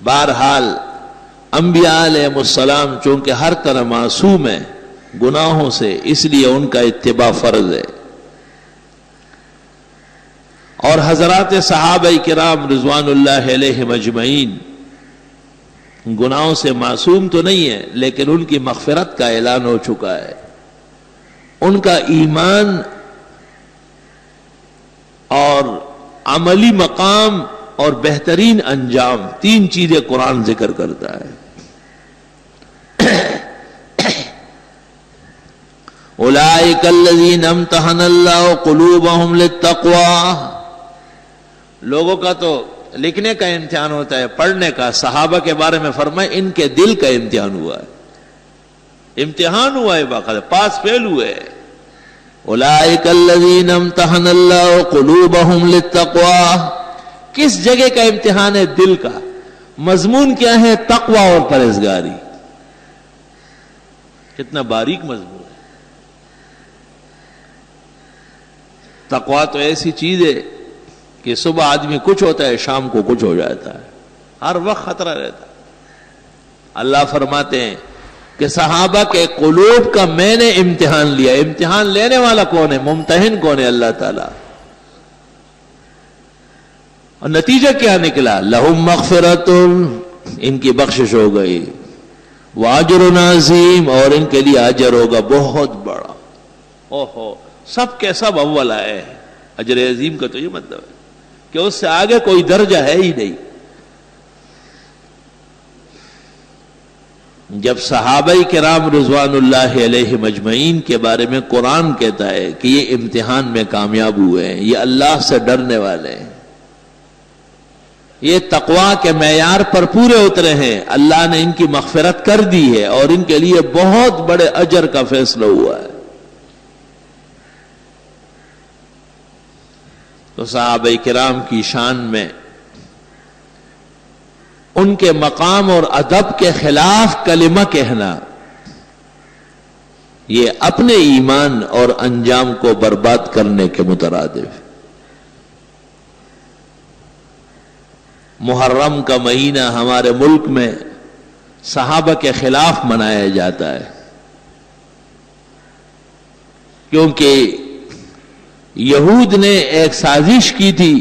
بہرحال انبیاء علیہ السلام چونکہ ہر طرح معصوم ہیں گناہوں سے، اس لیے ان کا اتباع فرض ہے، اور حضرات صحابہ کرام رضوان اللہ علیہم اجمعین گناہوں سے معصوم تو نہیں ہے، لیکن ان کی مغفرت کا اعلان ہو چکا ہے۔ ان کا ایمان اور عملی مقام اور بہترین انجام، تین چیزیں قرآن ذکر کرتا ہے۔ اولئک الذین امتحن اللہ قلوبہم للتقوی، لوگوں کا تو لکھنے کا امتحان ہوتا ہے، پڑھنے کا۔ صحابہ کے بارے میں فرمائے ان کے دل کا امتحان ہوا ہے، امتحان ہوا ہے باقاعدہ، پاس فیل ہوئے۔ اولئک الذین امتحن اللہ قلوبہم للتقوی، کس جگہ کا امتحان ہے؟ دل کا۔ مضمون کیا ہے؟ تقوی اور پرہیزگاری۔ کتنا باریک مضمون ہے۔ تقوی تو ایسی چیز ہے کہ صبح آدمی کچھ ہوتا ہے، شام کو کچھ ہو جاتا ہے، ہر وقت خطرہ رہتا ہے۔ اللہ فرماتے ہیں کہ صحابہ کے قلوب کا میں نے امتحان لیا۔ امتحان لینے والا کون ہے؟ ممتحن کون ہے؟ اللہ تعالیٰ۔ اور نتیجہ کیا نکلا؟ لہم مغفرۃ، ان کی بخشش ہو گئی، واجر عظیم، اور ان کے لیے اجر ہوگا بہت بڑا۔ اوہو، سب کے سب اول آئے ہیں۔ اجر عظیم کا تو یہ مطلب ہے کہ اس سے آگے کوئی درجہ ہے ہی نہیں۔ جب صحابہ کرام رضوان اللہ علیہم اجمعین کے بارے میں قرآن کہتا ہے کہ یہ امتحان میں کامیاب ہوئے ہیں، یہ اللہ سے ڈرنے والے ہیں، یہ تقوی کے معیار پر پورے اترے ہیں، اللہ نے ان کی مغفرت کر دی ہے اور ان کے لیے بہت بڑے اجر کا فیصلہ ہوا ہے۔ تو صحابہ کرام کی شان میں ان کے مقام اور ادب کے خلاف کلمہ کہنا، یہ اپنے ایمان اور انجام کو برباد کرنے کے مترادف ہے۔ محرم کا مہینہ ہمارے ملک میں صحابہ کے خلاف منایا جاتا ہے، کیونکہ یہود نے ایک سازش کی تھی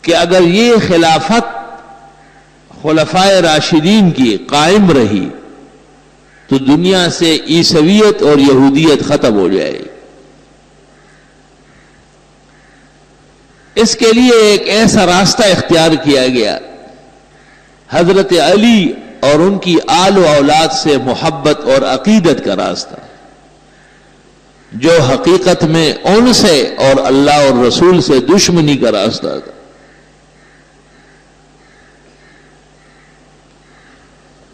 کہ اگر یہ خلافت خلفائے راشدین کی قائم رہی تو دنیا سے عیسویت اور یہودیت ختم ہو جائے گی۔ اس کے لیے ایک ایسا راستہ اختیار کیا گیا، حضرت علی اور ان کی آل و اولاد سے محبت اور عقیدت کا راستہ، جو حقیقت میں ان سے اور اللہ اور رسول سے دشمنی کا راستہ تھا۔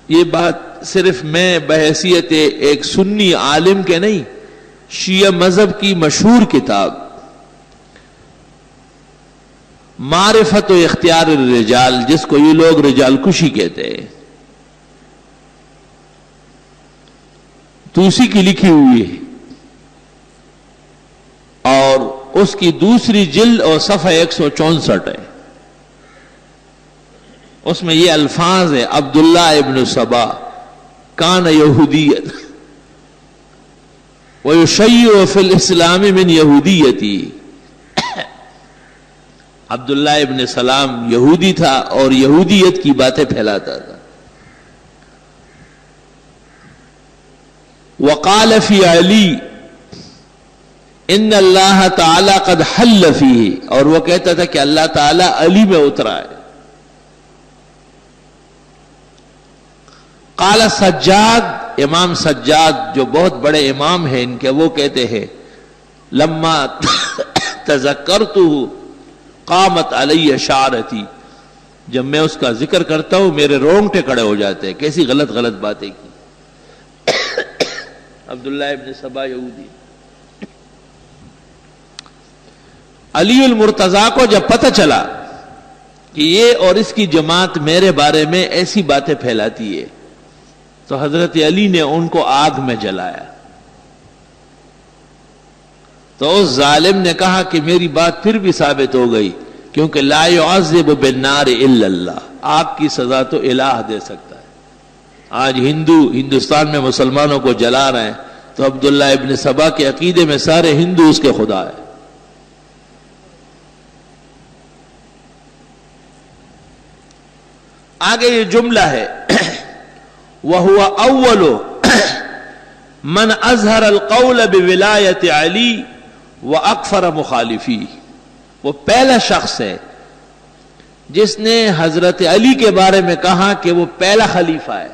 یہ بات صرف میں بحیثیت ایک سنی عالم کے نہیں، شیعہ مذہب کی مشہور کتاب معرفت و اختیار الرجال، جس کو یہ لوگ رجال کشی کہتے ہیں، توسی کی لکھی ہوئی ہے، اور اس کی دوسری جلد اور صفحہ 164 ہے۔ اس میں یہ الفاظ ہے: عبداللہ ابن سبا کان یہودیت ویشیع فی الاسلام من یہودیتی، عبداللہ ابن سلام یہودی تھا اور یہودیت کی باتیں پھیلاتا تھا۔ وقال فی علی ان اللہ تعالی قد حل فیہ، اور وہ کہتا تھا کہ اللہ تعالی علی میں اترا ہے۔ قال سجاد، امام سجاد جو بہت بڑے امام ہیں ان کے، وہ کہتے ہیں لما تذکرتہ قامت علی شعرتی، جب میں اس کا ذکر کرتا ہوں میرے رونگٹے کھڑے ہو جاتے ہیں، کیسی غلط غلط باتیں کی۔ عبداللہ ابن سبا یہودی۔ علی المرتضیٰ کو جب پتہ چلا کہ یہ اور اس کی جماعت میرے بارے میں ایسی باتیں پھیلاتی ہے، تو حضرت علی نے ان کو آگ میں جلایا۔ تو اس ظالم نے کہا کہ میری بات پھر بھی ثابت ہو گئی، کیونکہ لا يعذب بالنار الا اللہ، آگ کی سزا تو الہ دے سکتا ہے۔ آج ہندوستان میں مسلمانوں کو جلا رہے ہیں، تو عبداللہ ابن سبا کے عقیدے میں سارے ہندو اس کے خدا ہے۔ آگے یہ جملہ ہے وَهُوَ أَوَّلُ مَنْ أَظْهَرَ الْقَوْلَ بِوِلَایَةِ عَلِی وَأَكْفَرَ مُخَالِفِیهِ، وہ پہلا شخص ہے جس نے حضرت علی کے بارے میں کہا کہ وہ پہلا خلیفہ ہے،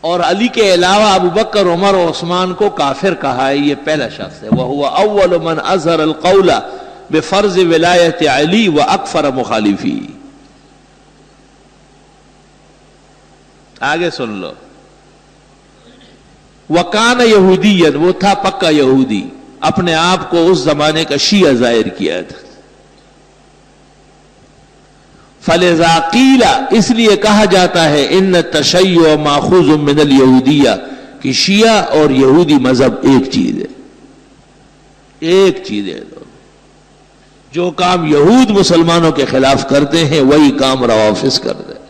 اور علی کے علاوہ ابو بکر، عمر اور عثمان کو کافر کہا ہے۔ یہ پہلا شخص ہے۔ وَهُوَ أَوَّلُ مَنْ أَظْهَرَ الْقَوْلَ بِفَرْضِ وِلَایَةِ عَلِی وَأَكْفَرَ مُخَالِفِیهِ۔ آگے سن لو، وَكَانَ يَهُودِيًّا، وہ تھا پکا یہودی، اپنے آپ کو اس زمانے کا شیعہ ظاہر کیا تھا۔ فَلِذَا قِيلَ، اس لیے کہا جاتا ہے ان التشیع ماخوذ من الیہودیہ، کہ شیعہ اور یہودی مذہب ایک چیز ہے، ایک چیز ہے۔ جو کام یہود مسلمانوں کے خلاف کرتے ہیں وہی کام روافض کرتے ہیں۔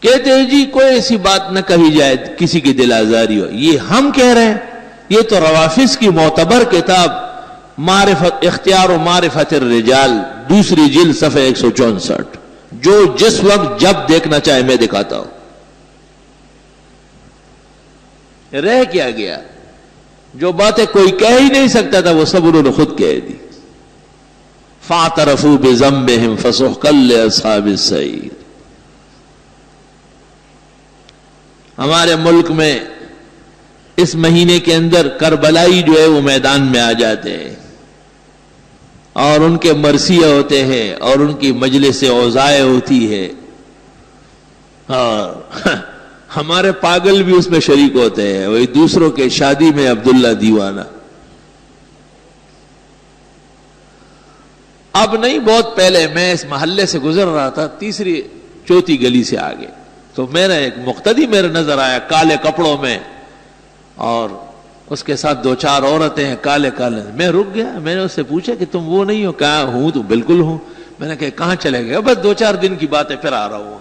کہتے ہیں جی کوئی ایسی بات نہ کہی جائے کسی کی دل آزاری ہو، یہ ہم کہہ رہے ہیں، یہ تو روافض کی معتبر کتاب معرفت اختیار و معرفت الرجال، دوسری جلد صفحہ 164، جو جس وقت جب دیکھنا چاہے میں دکھاتا ہوں۔ رہ کیا گیا؟ جو باتیں کوئی کہہ ہی نہیں سکتا تھا وہ سب انہوں نے خود کہہ دی۔ فاعترفوا بذنبہم فسحقا لاصحاب السعیر۔ ہمارے ملک میں اس مہینے کے اندر کربلائی جو ہے وہ میدان میں آ جاتے ہیں، اور ان کے مرثیہ ہوتے ہیں، اور ان کی مجلس اوزائے ہوتی ہے، اور ہمارے پاگل بھی اس میں شریک ہوتے ہیں، وہی دوسروں کے شادی میں عبداللہ دیوانہ۔ اب نہیں، بہت پہلے میں اس محلے سے گزر رہا تھا، تیسری چوتھی گلی سے آگے، تو میرا ایک مقتدی میرے نظر آیا کالے کپڑوں میں، اور اس کے ساتھ دو چار عورتیں ہیں کالے کالے۔ میں رک گیا، میں نے اس سے پوچھا کہ تم وہ نہیں ہو؟ کہا ہوں، تو بالکل ہوں۔ میں نے کہا کہاں چلے گئے؟ بس 2-4 دن کی بات ہے، پھر آ رہا ہوں۔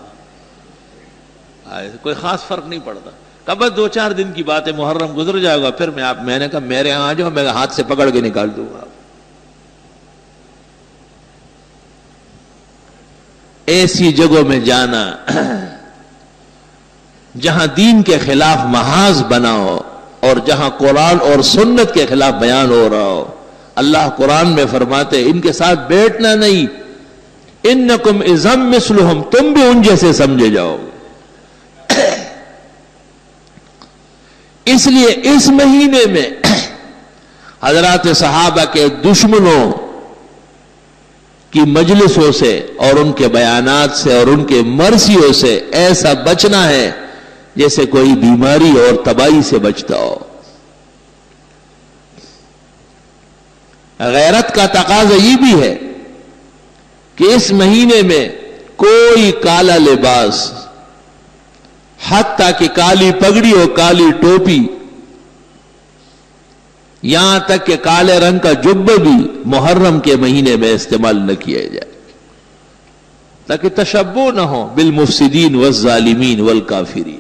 کوئی خاص فرق نہیں پڑتا، کہا بس 2-4 دن کی بات ہے، محرم گزر جائے گا، پھر میں نے کہا میرے یہاں آ جاؤ، میں ہاتھ سے پکڑ کے نکال دوں گا۔ ایسی جگہوں میں جانا جہاں دین کے خلاف محاذ بنا ہو، اور جہاں قرآن اور سنت کے خلاف بیان ہو رہا ہو، اللہ قرآن میں فرماتے ان کے ساتھ بیٹھنا نہیں، انکم اذا مثلہم، تم بھی ان جیسے سمجھے جاؤ۔ اس لیے اس مہینے میں حضرات صحابہ کے دشمنوں کی مجلسوں سے اور ان کے بیانات سے اور ان کے مرثیوں سے ایسا بچنا ہے جیسے کوئی بیماری اور تباہی سے بچتا ہو۔ غیرت کا تقاضا یہ بھی ہے کہ اس مہینے میں کوئی کالا لباس، حتیٰ کہ کالی پگڑی اور کالی ٹوپی، یہاں تک کہ کالے رنگ کا جبہ بھی محرم کے مہینے میں استعمال نہ کیا جائے، تاکہ تشبہ نہ ہو بالمفسدین والظالمین والکافرین۔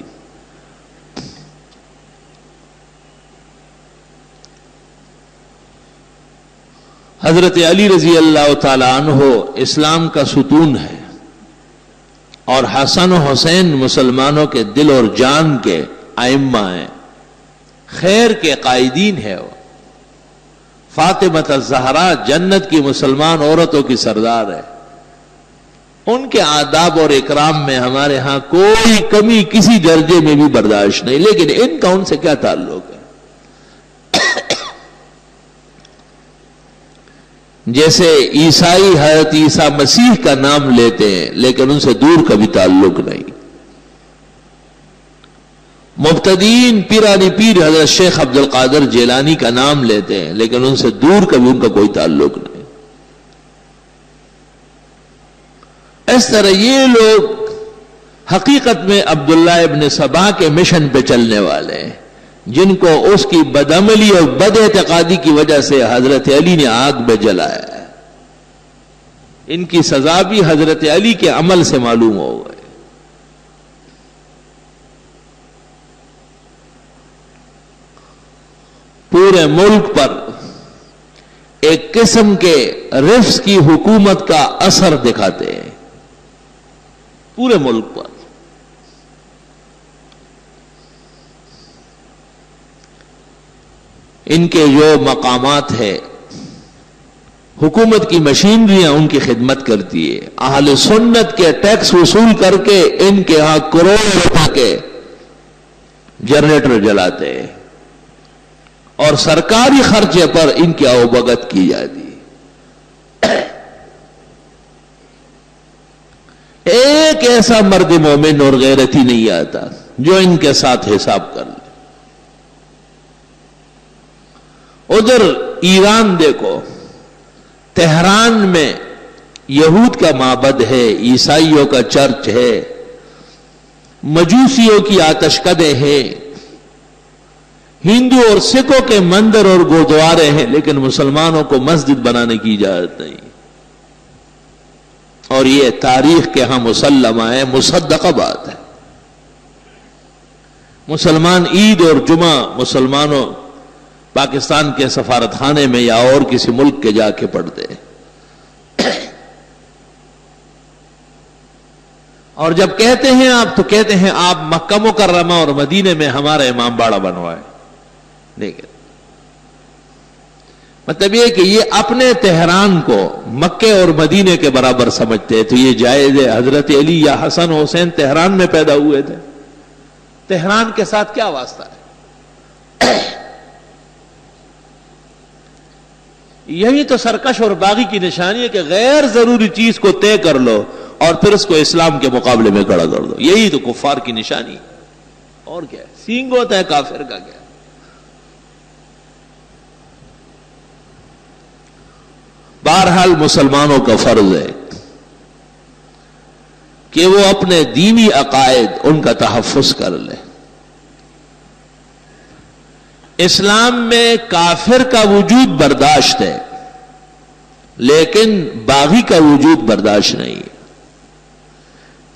حضرت علی رضی اللہ تعالی عنہ اسلام کا ستون ہے، اور حسن و حسین مسلمانوں کے دل اور جان کے ائمہ ہیں، خیر کے قائدین ہے۔ وہ فاطمہ الزہرا جنت کی مسلمان عورتوں کی سردار ہے، ان کے آداب اور اکرام میں ہمارے ہاں کوئی کمی کسی درجے میں بھی برداشت نہیں، لیکن ان کا ان سے کیا تعلق ہے؟ جیسے عیسائی حضرت عیسیٰ مسیح کا نام لیتے ہیں لیکن ان سے دور کا بھی تعلق نہیں، مبتدین پیرانی پیر حضرت شیخ عبد القادر جیلانی کا نام لیتے ہیں لیکن ان سے دور کا بھی ان کا کوئی تعلق نہیں۔ اس طرح یہ لوگ حقیقت میں عبداللہ ابن سبا کے مشن پہ چلنے والے ہیں، جن کو اس کی بدعملی اور بد اعتقادی کی وجہ سے حضرت علی نے آگ میں جلایا ہے۔ ان کی سزا بھی حضرت علی کے عمل سے معلوم ہو گئے۔ پورے ملک پر ایک قسم کے رفض کی حکومت کا اثر دکھاتے ہیں، پورے ملک پر۔ ان کے جو مقامات ہے، حکومت کی مشینریاں ان کی خدمت کرتی ہے، اہل سنت کے ٹیکس وصول کر کے ان کے ہاں کروڑوں روپے کے جنریٹر جلاتے ہیں اور سرکاری خرچے پر ان کی اوبگت کی جاتی ہے۔ ایک ایسا مرد مومن اور غیرتی نہیں آتا جو ان کے ساتھ حساب کر لے۔ ادھر ایران دیکھو، تہران میں یہود کا معبد ہے، عیسائیوں کا چرچ ہے، مجوسیوں کی آتش کدے ہیں، ہندو اور سکھوں کے مندر اور گردوارے ہیں، لیکن مسلمانوں کو مسجد بنانے کی اجازت نہیں۔ اور یہ تاریخ کے ہاں مسلمہ ہے، مصدقہ بات ہے۔ مسلمان عید اور جمعہ مسلمانوں پاکستان کے سفارت خانے میں یا اور کسی ملک کے جا کے پڑھتے ہیں، اور جب کہتے ہیں آپ تو کہتے ہیں آپ مکہ مکرمہ اور مدینے میں ہمارا امام باڑہ بنوائے۔ دیکھیں، مطلب یہ کہ یہ اپنے تہران کو مکے اور مدینے کے برابر سمجھتے ہیں، تو یہ جائز ہے۔ حضرت علی یا حسن حسین تہران میں پیدا ہوئے تھے، تہران کے ساتھ کیا واسطہ ہے؟ یہی تو سرکش اور باغی کی نشانی ہے کہ غیر ضروری چیز کو طے کر لو اور پھر اس کو اسلام کے مقابلے میں کھڑا کر دو۔ یہی تو کفار کی نشانی ہے، اور کیا ہے؟ سینگ ہوتا ہے کافر کا کیا؟ بہرحال مسلمانوں کا فرض ہے کہ وہ اپنے دینی عقائد ان کا تحفظ کر لے۔ اسلام میں کافر کا وجود برداشت ہے، لیکن باغی کا وجود برداشت نہیں ہے۔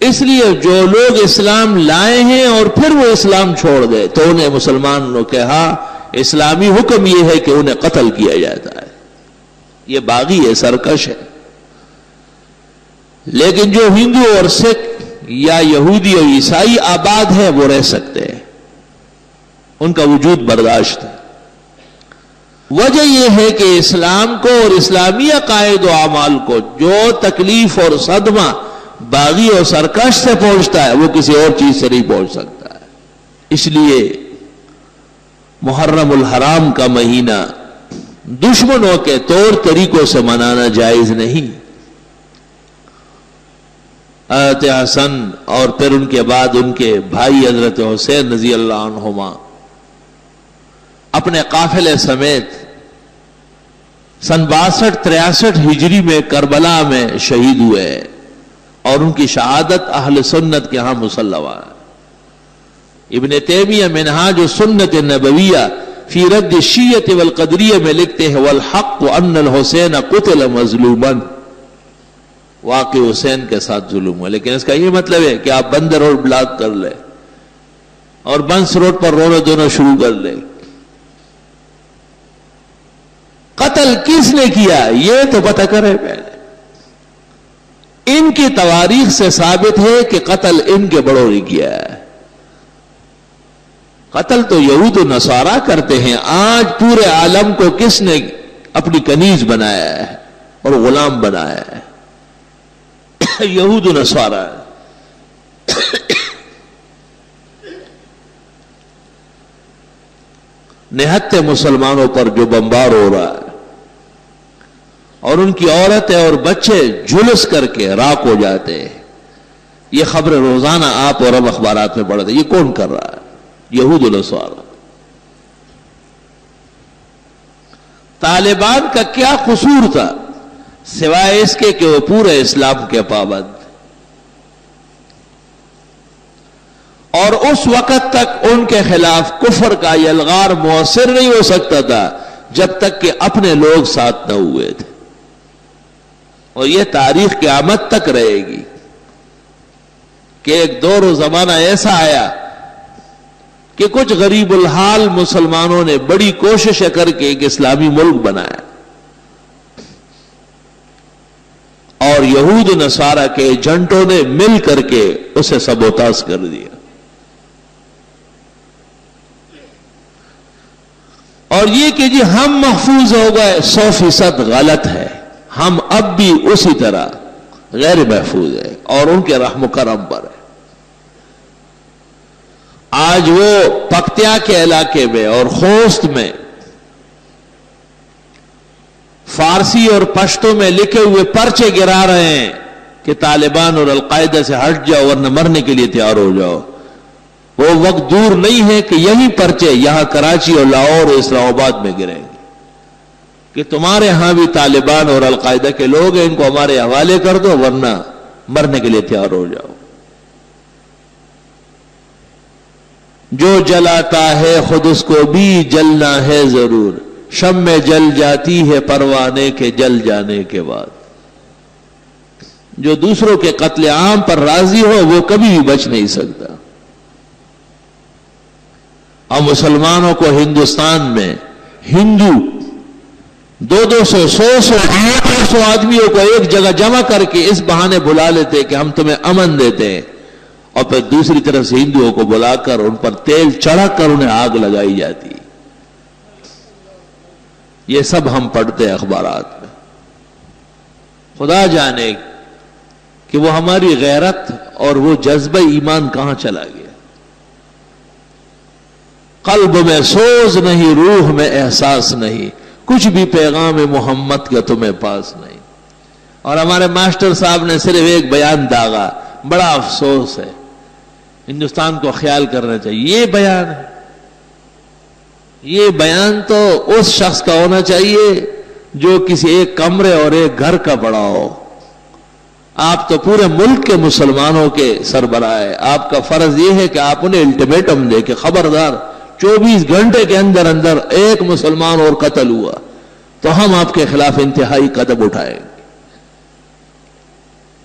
اس لیے جو لوگ اسلام لائے ہیں اور پھر وہ اسلام چھوڑ دے تو انہیں مسلمان نے کہا اسلامی حکم یہ ہے کہ انہیں قتل کیا جاتا ہے۔ یہ باغی ہے، سرکش ہے۔ لیکن جو ہندو اور سکھ یا یہودی اور عیسائی آباد ہے وہ رہ سکتے ہیں، ان کا وجود برداشت ہے۔ وجہ یہ ہے کہ اسلام کو اور اسلامی عقائد و اعمال کو جو تکلیف اور صدمہ باغی اور سرکش سے پہنچتا ہے وہ کسی اور چیز سے نہیں پہنچ سکتا ہے۔ اس لیے محرم الحرام کا مہینہ دشمنوں کے طور طریقوں سے منانا جائز نہیں۔ حضرت حسن اور پھر ان کے بعد ان کے بھائی حضرت حسین رضی اللہ عنہما اپنے قافلے سمیت سن 62-63 ہجری میں کربلا میں شہید ہوئے، اور ان کی شہادت اہل سنت کے ہاں مسلمہ ہے۔ ابن تیمیہ منہاج السنت النبویہ فی رد الشیعۃ والقدریہ میں لکھتے ہیں والحق ان الحسین قتل مظلوما، واقع حسین کے ساتھ ظلم ہوا، لیکن اس کا یہ مطلب ہے کہ آپ بند روڈ بلاک کر لیں اور بنس روڈ پر رونا دھونا شروع کر لیں۔ قتل کس نے کیا یہ تو پتہ کرے پہلے۔ ان کی تواریخ سے ثابت ہے کہ قتل ان کے بڑوں نے کیا ہے۔ قتل تو یہود و نصارہ کرتے ہیں، آج پورے عالم کو کس نے اپنی کنیز بنایا ہے اور غلام بنایا ہے؟ یہود و نصارہ۔ نہتے مسلمانوں پر جو بمبار ہو رہا ہے اور ان کی عورتیں اور بچے جھلس کر کے راک ہو جاتے ہیں، یہ خبریں روزانہ آپ اور ہم اخبارات میں پڑھتے ہیں۔ یہ کون کر رہا ہے؟ یہود و نصارہ۔ طالبان کا کیا قصور تھا سوائے اس کے کہ وہ پورے اسلام کے پابند؟ اور اس وقت تک ان کے خلاف کفر کا یہ الغار مؤثر نہیں ہو سکتا تھا جب تک کہ اپنے لوگ ساتھ نہ ہوئے تھے. اور یہ تاریخ قیامت تک رہے گی کہ ایک دور و زمانہ ایسا آیا کہ کچھ غریب الحال مسلمانوں نے بڑی کوشش کر کے ایک اسلامی ملک بنایا اور یہود و نصارہ کے ایجنٹوں نے مل کر کے اسے سبوتاژ کر دیا. اور یہ کہ جی ہم محفوظ ہو گئے 100% غلط ہے. ہم اب بھی اسی طرح غیر محفوظ ہے اور ان کے رحم و کرم پر ہے. آج وہ پکتیا کے علاقے میں اور خوست میں فارسی اور پشتو میں لکھے ہوئے پرچے گرا رہے ہیں کہ طالبان اور القاعدہ سے ہٹ جاؤ ورنہ مرنے کے لیے تیار ہو جاؤ. وہ وقت دور نہیں ہے کہ یہی پرچے یہاں کراچی اور لاہور اور اسلام آباد میں گریں گے کہ تمہارے ہاں بھی طالبان اور القاعدہ کے لوگ ہیں, ان کو ہمارے حوالے کر دو ورنہ مرنے کے لیے تیار ہو جاؤ. جو جلاتا ہے خود اس کو بھی جلنا ہے ضرور, شمع جل جاتی ہے پروانے کے جل جانے کے بعد. جو دوسروں کے قتل عام پر راضی ہو وہ کبھی بھی بچ نہیں سکتا. اور مسلمانوں کو ہندوستان میں ہندو 200-100 آدمیوں کو ایک جگہ جمع کر کے اس بہانے بلا لیتے کہ ہم تمہیں امن دیتے ہیں, اور پھر دوسری طرف سے ہندوؤں کو بلا کر ان پر تیل چڑھا کر انہیں آگ لگائی جاتی. یہ سب ہم پڑھتے ہیں اخبارات میں. خدا جانے کہ وہ ہماری غیرت اور وہ جذبہ ایمان کہاں چلا گیا. قلب میں سوز نہیں, روح میں احساس نہیں, کچھ بھی پیغام محمد کا تمہیں پاس نہیں. اور ہمارے ماسٹر صاحب نے صرف ایک بیان داغا, بڑا افسوس ہے, ہندوستان کو خیال کرنا چاہیے. یہ بیان ہے, یہ بیان تو اس شخص کا ہونا چاہیے جو کسی ایک کمرے اور ایک گھر کا بڑا ہو. آپ تو پورے ملک کے مسلمانوں کے سربراہ ہیں. آپ کا فرض یہ ہے کہ آپ انہیں الٹیمیٹم دے کہ خبردار 24 گھنٹے کے اندر اندر ایک مسلمان اور قتل ہوا تو ہم آپ کے خلاف انتہائی قدم اٹھائیں گے.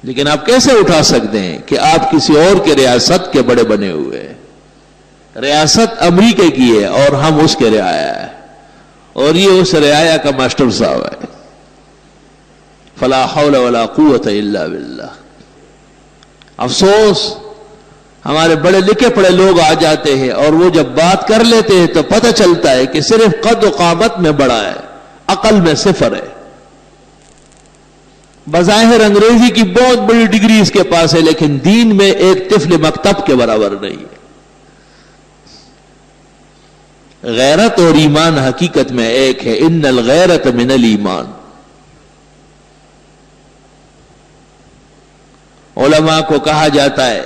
لیکن آپ کیسے اٹھا سکتے ہیں کہ آپ کسی اور کے ریاست کے بڑے بنے ہوئے ہیں. ریاست امریکہ کی ہے اور ہم اس کے رعایا ہے, اور یہ اس رعایا کا ماسٹر صاحب ہے. فلا حول ولا قوت الا باللہ. افسوس ہمارے بڑے لکھے پڑے لوگ آ جاتے ہیں اور وہ جب بات کر لیتے ہیں تو پتہ چلتا ہے کہ صرف قد و قامت میں بڑا ہے, عقل میں صفر ہے. بظاہر انگریزی کی بہت بڑی ڈگری اس کے پاس ہے لیکن دین میں ایک طفل مکتب کے برابر نہیں ہے. غیرت اور ایمان حقیقت میں ایک ہے. ان الغیرت من الایمان. علماء کو کہا جاتا ہے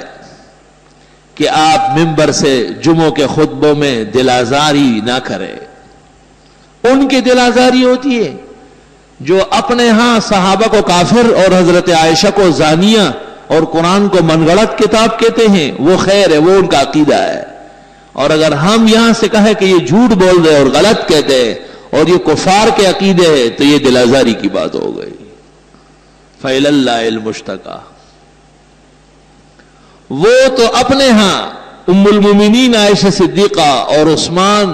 کہ آپ ممبر سے جمعوں کے خطبوں میں دل آزاری نہ کریں. ان کی دل آزاری ہوتی ہے جو اپنے ہاں صحابہ کو کافر اور حضرت عائشہ کو زانیہ اور قرآن کو من گڑت کتاب کہتے ہیں. وہ خیر ہے, وہ ان کا عقیدہ ہے. اور اگر ہم یہاں سے کہیں کہ یہ جھوٹ بول رہے اور غلط کہتے ہیں اور یہ کفار کے عقیدے ہیں تو یہ دل آزاری کی بات ہو گئی. فإلی اللہ المشتکا. وہ تو اپنے ہاں ام المومنین عائشہ صدیقہ اور عثمان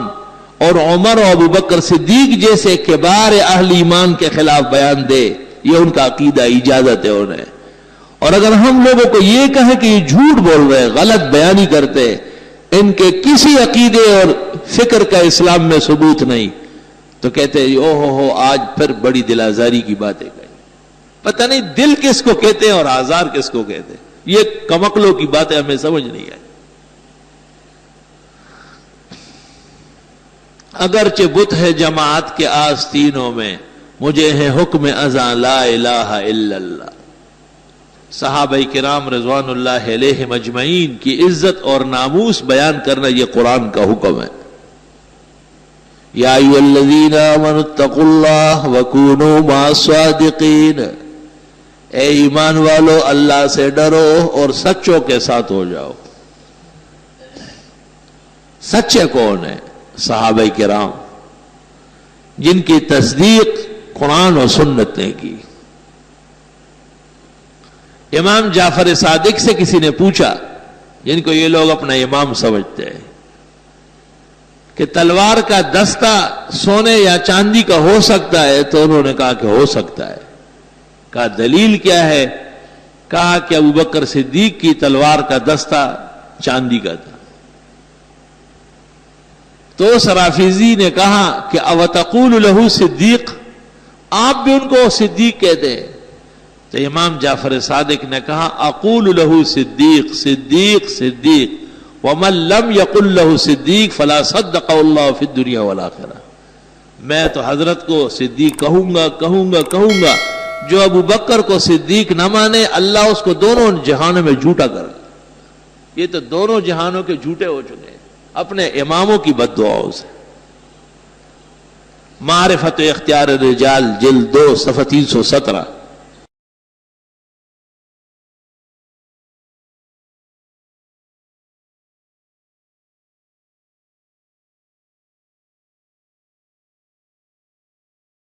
اور عمر اور ابو بکر صدیق جیسے کبار اہل ایمان کے خلاف بیان دے, یہ ان کا عقیدہ, اجازت ہے انہیں. اور اگر ہم لوگوں کو یہ کہیں کہ یہ جھوٹ بول رہے, غلط بیانی کرتے, ان کے کسی عقیدے اور فکر کا اسلام میں ثبوت نہیں, تو کہتے ہیں او ہو آج پھر بڑی دل آزاری کی باتیں کہیں. پتہ نہیں دل کس کو کہتے ہیں اور آزار کس کو کہتے ہیں. یہ کمکلوں کی باتیں ہمیں سمجھ نہیں آئی. اگرچہ بت ہے جماعت کے آستینوں میں, مجھے ہے حکم ازاں لا الہ الا اللہ. صحابہ کرام رضوان اللہ علیہم اجمعین کی عزت اور ناموس بیان کرنا یہ قرآن کا حکم ہے. یا ایھا الذین آمنوا اتقوا اللہ وکونوا مع الصادقین. اے ایمان والو اللہ سے ڈرو اور سچوں کے ساتھ ہو جاؤ. سچے کون ہیں؟ صحابہ کرام، جن کی تصدیق قرآن و سنت نے کی۔ امام جعفر صادق سے کسی نے پوچھا، جن کو یہ لوگ اپنا امام سمجھتے ہیں، کہ تلوار کا دستہ سونے یا چاندی کا ہو سکتا ہے؟ تو انہوں نے کہا کہ ہو سکتا ہے۔ کہا دلیل کیا ہے؟ کہا کہ ابوبکر صدیق کی تلوار کا دستہ چاندی کا تھا۔ تو اس رافضی نے کہا کہ اوتقول لہ صدیق، آپ بھی ان کو صدیق کہتے ہیں؟ تو امام جعفر صادق نے کہا اقول لہ صدیق صدیق صدیق ومن لم یقل لہ صدیق فلا صدق اللہ فی الدنیا والآخرہ۔ میں تو حضرت کو صدیق کہوں گا، جو ابو بکر کو صدیق نہ مانے اللہ اس کو دونوں جہانوں میں جھوٹا کر دے۔ یہ تو دونوں جہانوں کے جھوٹے ہو چکے ہیں اپنے اماموں کی بد دعاؤں سے۔ معرفت و اختیار الرجال جلد 2 صفحہ 317۔